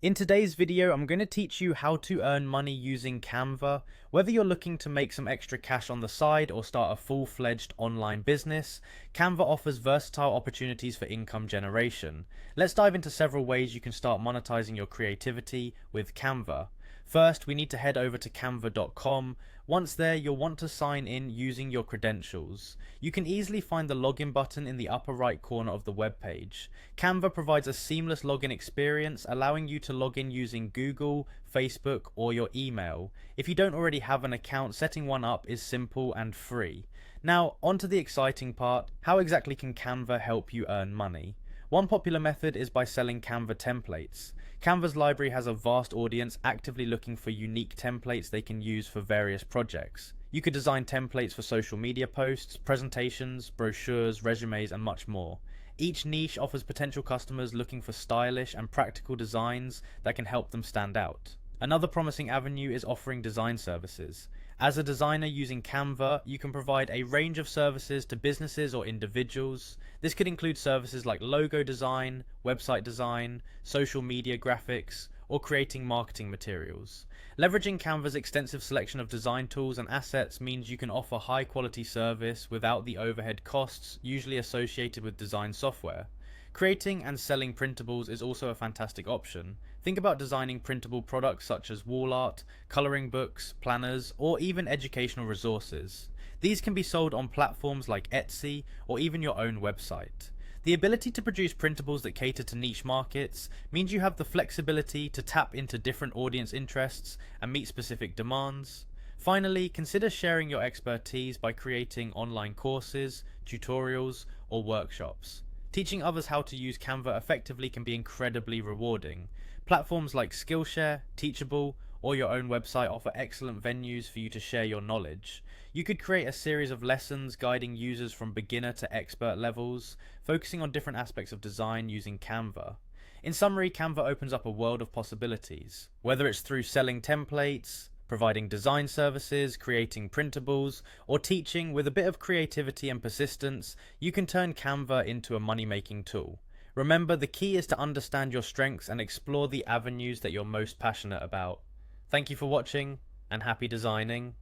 In today's video, I'm going to teach you how to earn money using Canva. Whether you're looking to make some extra cash on the side or start a full-fledged online business, Canva offers versatile opportunities for income generation. Let's dive into several ways you can start monetizing your creativity with Canva. First, we need to head over to canva.com. Once there, you'll want to sign in using your credentials. You can easily find the login button in the upper right corner of the web page. Canva provides a seamless login experience, allowing you to log in using Google, Facebook, or your email. If you don't already have an account, setting one up is simple and free. Now, on to the exciting part. How exactly can Canva help you earn money? One popular method is by selling Canva templates. Canva's library has a vast audience actively looking for unique templates they can use for various projects. You could design templates for social media posts, presentations, brochures, resumes, and much more. Each niche offers potential customers looking for stylish and practical designs that can help them stand out. Another promising avenue is offering design services. As a designer using Canva, you can provide a range of services to businesses or individuals. This could include services like logo design, website design, social media graphics, or creating marketing materials. Leveraging Canva's extensive selection of design tools and assets means you can offer high quality service without the overhead costs usually associated with design software. Creating and selling printables is also a fantastic option. Think about designing printable products such as wall art, coloring books, planners, or even educational resources. These can be sold on platforms like Etsy or even your own website. The ability to produce printables that cater to niche markets means you have the flexibility to tap into different audience interests and meet specific demands. Finally, consider sharing your expertise by creating online courses, tutorials, or workshops. Teaching others how to use Canva effectively can be incredibly rewarding. Platforms like Skillshare, Teachable, or your own website offer excellent venues for you to share your knowledge. You could create a series of lessons guiding users from beginner to expert levels, focusing on different aspects of design using Canva. In summary, Canva opens up a world of possibilities. Whether it's through selling templates, providing design services, creating printables, or teaching, with a bit of creativity and persistence, you can turn Canva into a money-making tool. Remember, the key is to understand your strengths and explore the avenues that you're most passionate about. Thank you for watching, and happy designing.